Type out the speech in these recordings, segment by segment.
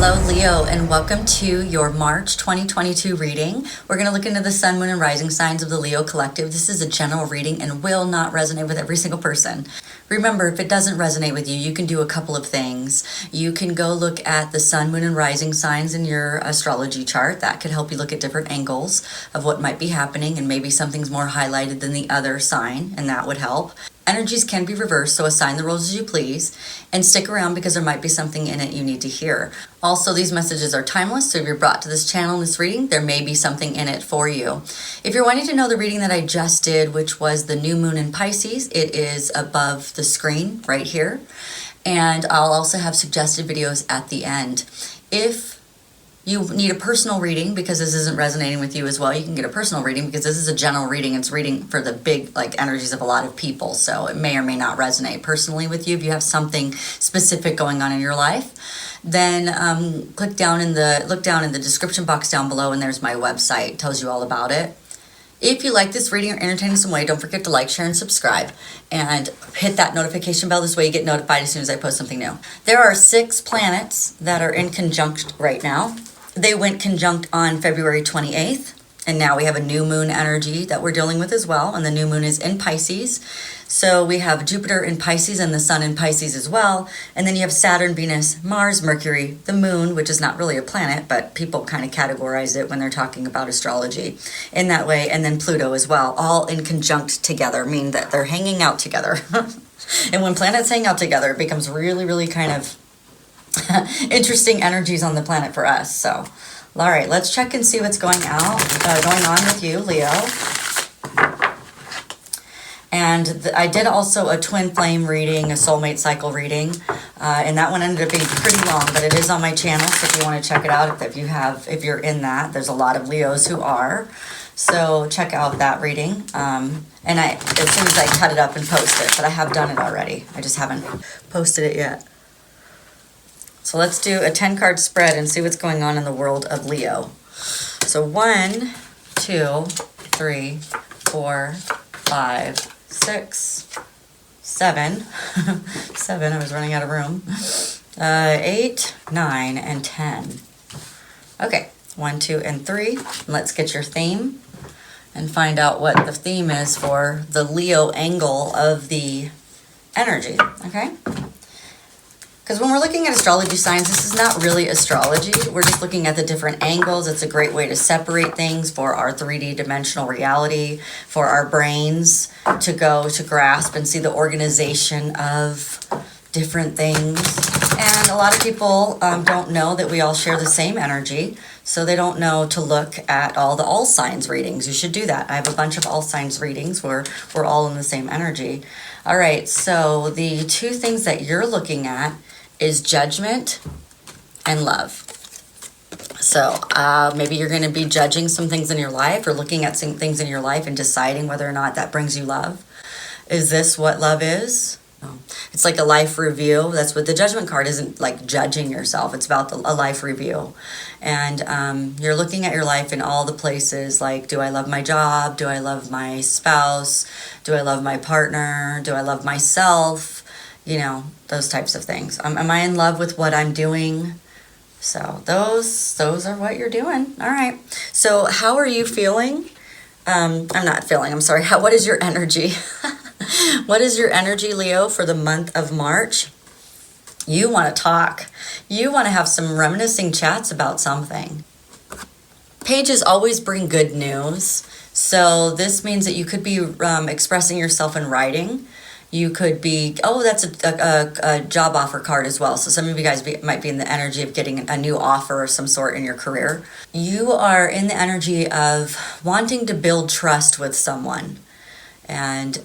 Hello Leo, and welcome to your March 2022 reading. We're going to look into the sun, moon, and rising signs of the Leo collective. This is a general reading and will not resonate with every single person. Remember, if it doesn't resonate with you, you can do a couple of things. You can go look at the sun, moon, and rising signs in your astrology chart. That could help you look at different angles of what might be happening, and maybe something's more highlighted than the other sign, and that would help. Energies can be reversed, so assign the roles as you please, and stick around because there might be something in it you need to hear. Also, these messages are timeless, so if you're brought to this channel in this reading, there may be something in it for you. If you're wanting to know the reading that I just did, which was the new moon in Pisces, it is above the screen right here, and I'll also have suggested videos at the end. If you need a personal reading because this isn't resonating with you as well, you can get a personal reading because this is a general reading. It's reading for the big energies of a lot of people, so it may or may not resonate personally with you. If you have something specific going on in your life, then look down in the description box down below, and there's my website. It tells you all about it. If you like this reading or entertain in some way, don't forget to like, share, and subscribe. And hit that notification bell. This way you get notified as soon as I post something new. There are 6 planets that are in conjunct right now. They went conjunct on February 28th. And now we have a new moon energy that we're dealing with as well. And the new moon is in Pisces. So we have Jupiter in Pisces and the sun in Pisces as well. And then you have Saturn, Venus, Mars, Mercury, the moon, which is not really a planet, but people kind of categorize it when they're talking about astrology in that way. And then Pluto as well, all in conjunct together, mean that they're hanging out together. And when planets hang out together, it becomes really, really kind of interesting energies on the planet for us. So, all right, let's check and see what's going on with you, Leo. And I did also a twin flame reading, a soulmate cycle reading, and that one ended up being pretty long, but it is on my channel, so if you want to check it out, if you're in that, there's a lot of Leos who are. So check out that reading. And as soon as I cut it up and post it, but I have done it already. I just haven't posted it yet. So let's do a 10-card spread and see what's going on in the world of Leo. So 1, 2, 3, 4, 5, 6, 7. 7, I was running out of room. 8, 9, and 10. Okay, 1, 2, and 3. Let's get your theme and find out what the theme is for the Leo angle of the energy, okay? Because when we're looking at astrology signs, this is not really astrology. We're just looking at the different angles. It's a great way to separate things for our 3D dimensional reality, for our brains to go to grasp and see the organization of different things. And a lot of people don't know that we all share the same energy, so they don't know to look at all the all signs readings. You should do that. I have a bunch of all signs readings where we're all in the same energy. All right, so the 2 things that you're looking at is judgment and love. So maybe you're going to be judging some things in your life or looking at some things in your life and deciding whether or not that brings you love. Is this what love is? No. It's like a life review. That's what the judgment card isn't, like judging yourself. It's about a life review. And you're looking at your life in all the places, like, do I love my job? Do I love my spouse? Do I love my partner? Do I love myself? You know, those types of things. Am I in love with what I'm doing? So those are what you're doing. All right. So how are you feeling? I'm sorry. What is your energy? What is your energy, Leo, for the month of March? You want to talk. You want to have some reminiscing chats about something. Pages always bring good news. So this means that you could be expressing yourself in writing. You could be, that's a job offer card as well. So some of you guys might be in the energy of getting a new offer of some sort in your career. You are in the energy of wanting to build trust with someone. And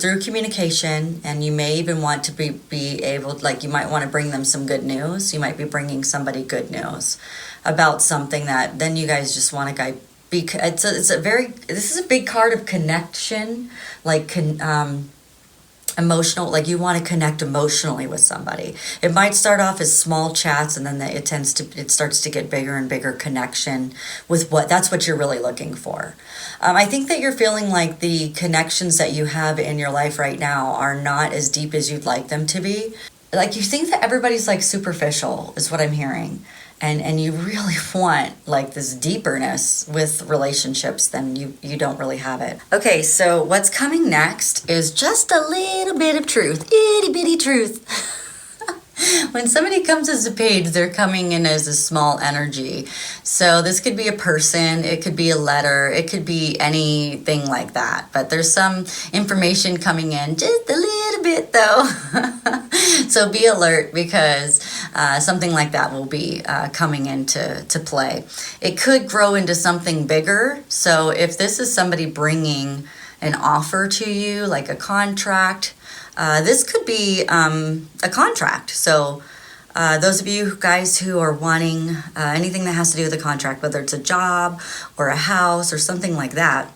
through communication, and you may even want to be able, like you might want to bring them some good news. You might be bringing somebody good news about something that then you guys just want to this is a big card of connection, like emotional, like you want to connect emotionally with somebody. It might start off as small chats, and then it starts to get bigger and bigger connection with that's what you're really looking for. I think that you're feeling like the connections that you have in your life right now are not as deep as you'd like them to be. Like you think that everybody's like superficial is what I'm hearing. and you really want like this deeperness with relationships, then you don't really have it. Okay, so what's coming next is just a little bit of truth, itty bitty truth. When somebody comes as a page, they're coming in as a small energy. So this could be a person, it could be a letter, it could be anything like that. But there's some information coming in, just a little bit though. So be alert, because something like that will be coming into play. It could grow into something bigger. So if this is somebody bringing an offer to you, like a contract, this could be a contract. So those of you guys who are wanting anything that has to do with a contract, whether it's a job or a house or something like that,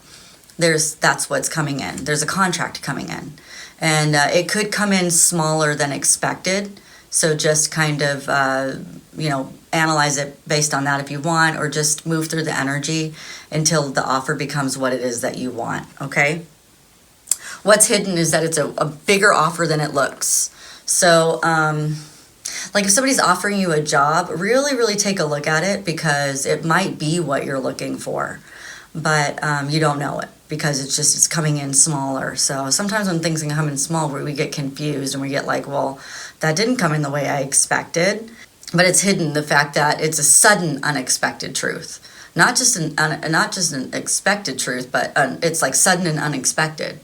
that's what's coming in. There's a contract coming in. And it could come in smaller than expected. So just kind of, analyze it based on that if you want, or just move through the energy until the offer becomes what it is that you want, okay? What's hidden is that it's a bigger offer than it looks. So, like if somebody's offering you a job, really, really take a look at it, because it might be what you're looking for, but you don't know it because it's coming in smaller. So sometimes when things can come in small, we get confused and we get like, well, that didn't come in the way I expected. But it's hidden, the fact that it's a sudden, unexpected truth. Not just an expected truth, but it's like sudden and unexpected.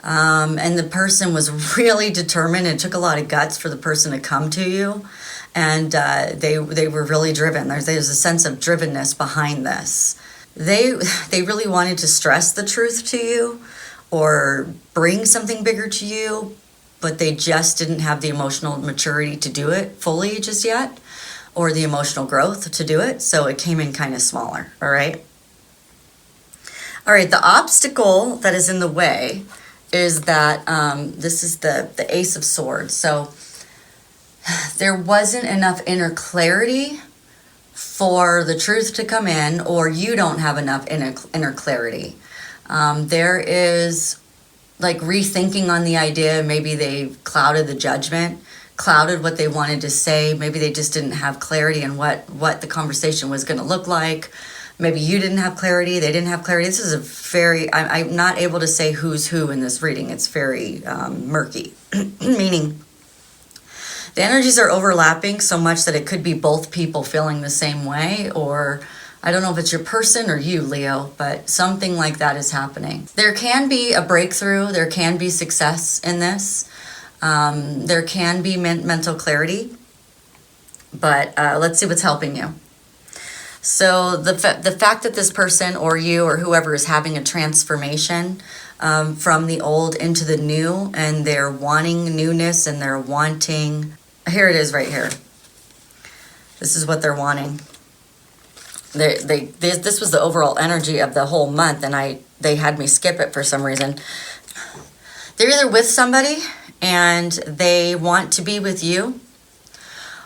And the person was really determined. It took a lot of guts for the person to come to you. And they were really driven. There's a sense of drivenness behind this. They really wanted to stress the truth to you or bring something bigger to you, but they just didn't have the emotional maturity to do it fully just yet, or the emotional growth to do it. So it came in kind of smaller, all right? All right, the obstacle that is in the way is that this is the Ace of Swords. So there wasn't enough inner clarity for the truth to come in, or you don't have enough inner clarity. There is like rethinking on the idea. Maybe they clouded the judgment, clouded what they wanted to say. Maybe they just didn't have clarity in what the conversation was going to look like. Maybe you didn't have clarity, they didn't have clarity. This is a very, I'm not able to say who's who in this reading. It's very murky, meaning the energies are overlapping so much that it could be both people feeling the same way, or I don't know if it's your person or you, Leo, but something like that is happening. There can be a breakthrough, there can be success in this. There can be mental clarity, but let's see what's helping you. So the fact that this person or you or whoever is having a transformation from the old into the new, and they're wanting newness, and they're wanting, here it is right here. This is what they're wanting. This was the overall energy of the whole month, and they had me skip it for some reason. They're either with somebody and they want to be with you,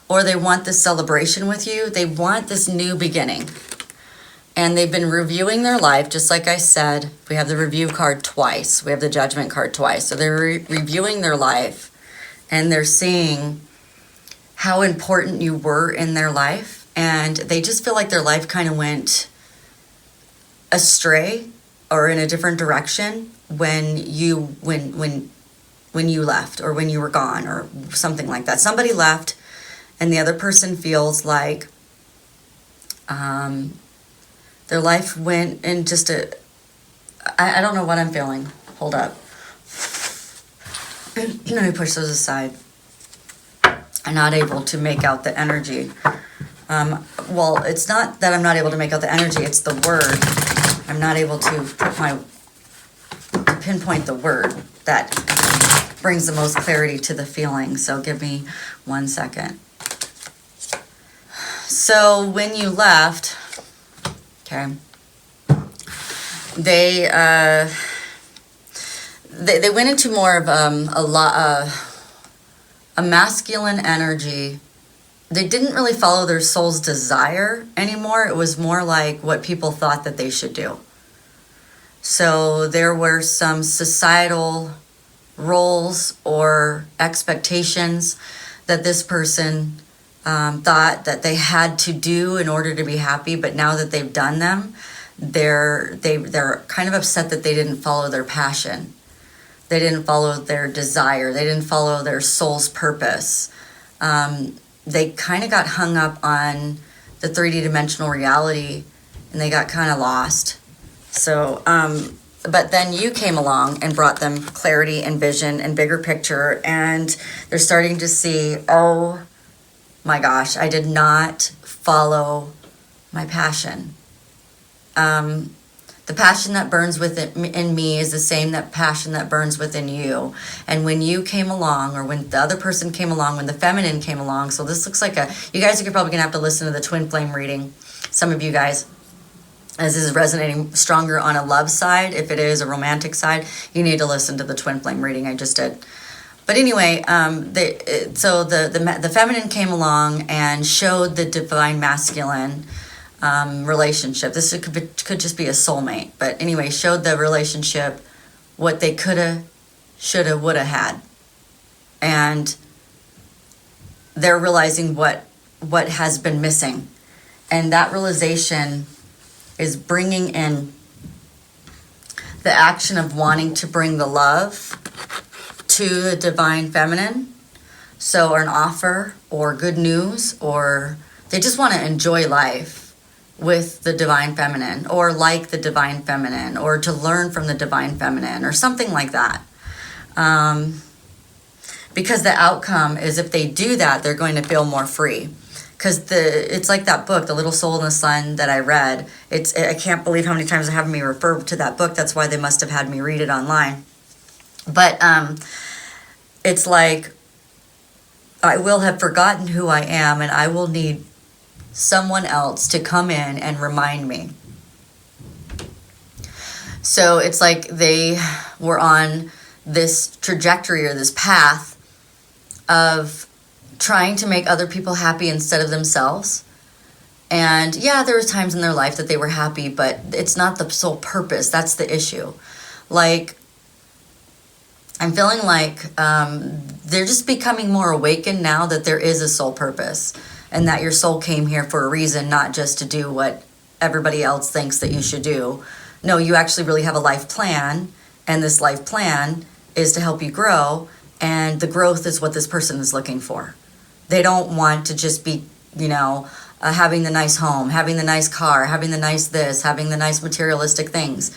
or they want this celebration with you. They want this new beginning. And they've been reviewing their life, just like I said. We have the review card twice. We have the judgment card twice. So they're reviewing their life, and they're seeing how important you were in their life. And they just feel like their life kind of went astray or in a different direction when you left, or when you were gone, or something like that. Somebody left, and the other person feels like their life went in just I don't know what I'm feeling. Hold up. Let me push those aside. I'm not able to make out the energy. Well, it's not that I'm not able to make out the energy, it's the word. I'm not able to pinpoint the word that brings the most clarity to the feeling. So give me 1 second. So when you left, okay, they went into more of a masculine energy. They didn't really follow their soul's desire anymore. It was more like what people thought that they should do. So there were some societal roles or expectations that this person thought that they had to do in order to be happy, but now that they've done them, they're kind of upset that they didn't follow their passion. They didn't follow their desire. They didn't follow their soul's purpose. They kind of got hung up on the 3D dimensional reality, and they got kind of lost. So, but then you came along and brought them clarity and vision and bigger picture, and they're starting to see, oh my gosh, I did not follow my passion. The passion that burns in me is the same passion that burns within you. And when you came along, or when the other person came along, when the feminine came along, so this looks like you guys are probably gonna have to listen to the twin flame reading, some of you guys, as this is resonating stronger on a love side. If it is a romantic side, you need to listen to the twin flame reading I just did. But anyway, so the feminine came along and showed the divine masculine relationship. This could just be a soulmate, but anyway, showed the relationship what they coulda, shoulda, woulda had, and they're realizing what has been missing, and that realization is bringing in the action of wanting to bring the love to the divine feminine, so or an offer or good news, or they just want to enjoy life with the divine feminine, or like the divine feminine, or to learn from the divine feminine, or something like that. Because the outcome is, if they do that, they're going to feel more free. Because it's like that book, The Little Soul in the Sun, that I read. I can't believe how many times I have me refer to that book. That's why they must have had me read it online. But it's like, I will have forgotten who I am, and I will need someone else to come in and remind me. So it's like they were on this trajectory or this path of trying to make other people happy instead of themselves. And yeah, there was times in their life that they were happy, but it's not the sole purpose. That's the issue. Like, I'm feeling like they're just becoming more awakened now that there is a soul purpose, and that your soul came here for a reason, not just to do what everybody else thinks that you should do. No, you actually really have a life plan, and this life plan is to help you grow, and the growth is what this person is looking for. They don't want to just be, having the nice home, having the nice car, having the nice this, having the nice materialistic things.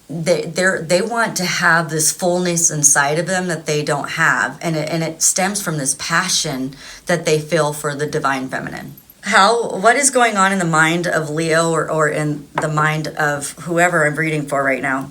They want to have this fullness inside of them that they don't have, and it stems from this passion that they feel for the divine feminine. What is going on in the mind of Leo, or in the mind of whoever I'm reading for right now,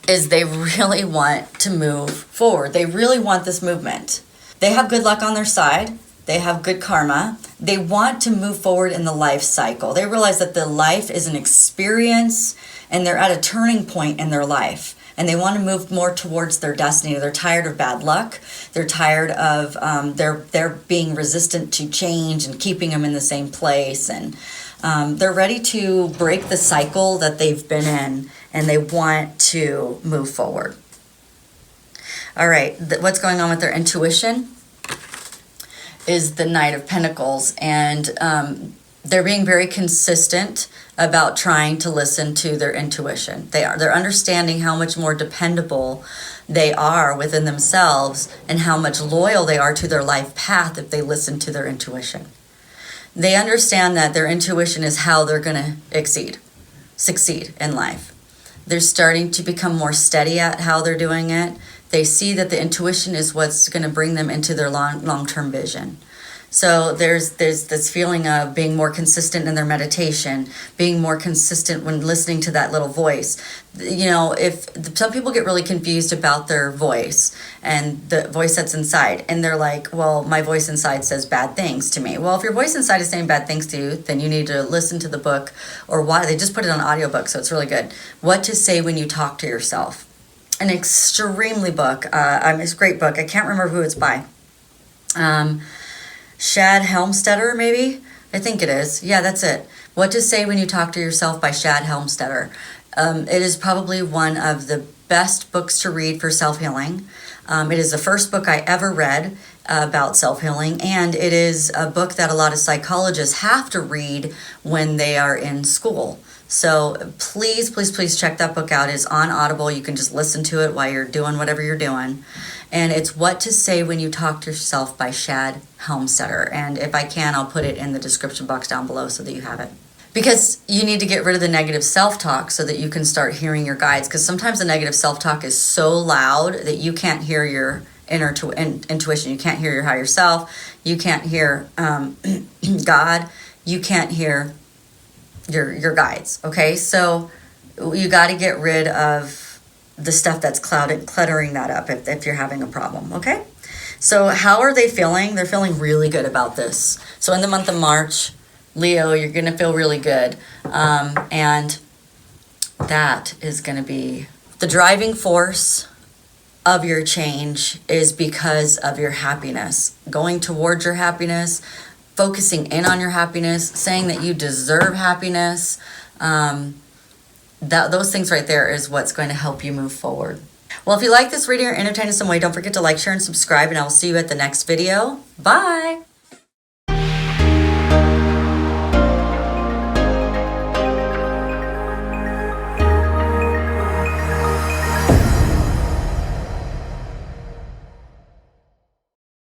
is they really want to move forward. They really want this movement. They have good luck on their side. They have good karma. They want to move forward in the life cycle. They realize that the life is an experience, and they're at a turning point in their life, and they want to move more towards their destiny. They're tired of bad luck. They're tired of they're being resistant to change and keeping them in the same place, and they're ready to break the cycle that they've been in, and they want to move forward. All right, what's going on with their intuition is the Knight of Pentacles, and they're being very consistent about trying to listen to their intuition. They're understanding how much more dependable they are within themselves, and how much loyal they are to their life path if they listen to their intuition. They understand that their intuition is how they're going to succeed in life. They're starting to become more steady at how they're doing it. They see that the intuition is what's going to bring them into their long-term vision. So there's this feeling of being more consistent in their meditation, being more consistent when listening to that little voice. If some people get really confused about their voice and the voice that's inside, and they're like, well, my voice inside says bad things to me. Well, if your voice inside is saying bad things to you, then you need to listen to the book, or why they just put it on audiobook, so it's really good. What to Say When You Talk to Yourself. An extremely book. It's a great book. I can't remember who it's by. Shad Helmstetter, maybe? I think it is. Yeah, that's it. What to Say When You Talk to Yourself by Shad Helmstetter. It is probably one of the best books to read for self-healing. It is the first book I ever read, about self-healing, and it is a book that a lot of psychologists have to read when they are in school. So please, please, please check that book out. It's on Audible. You can just listen to it while you're doing whatever you're doing. And it's What to Say When You Talk to Yourself by Shad Helmstetter. And if I can, I'll put it in the description box down below so that you have it. Because you need to get rid of the negative self-talk so that you can start hearing your guides. Because sometimes the negative self-talk is so loud that you can't hear your inner intuition. You can't hear your higher self. You can't hear God. You can't hear your guides. Okay, so you got to get rid of the stuff that's cluttering that up if you're having a problem. Okay, so how are they feeling? They're feeling really good about this. So in the month of March, Leo, you're going to feel really good, and that is going to be the driving force of your change is because of your happiness, going towards your happiness, focusing in on your happiness, saying that you deserve happiness. Those things right there is what's going to help you move forward. Well, if you like this reading or entertained in some way, don't forget to like, share, and subscribe, and I will see you at the next video. Bye!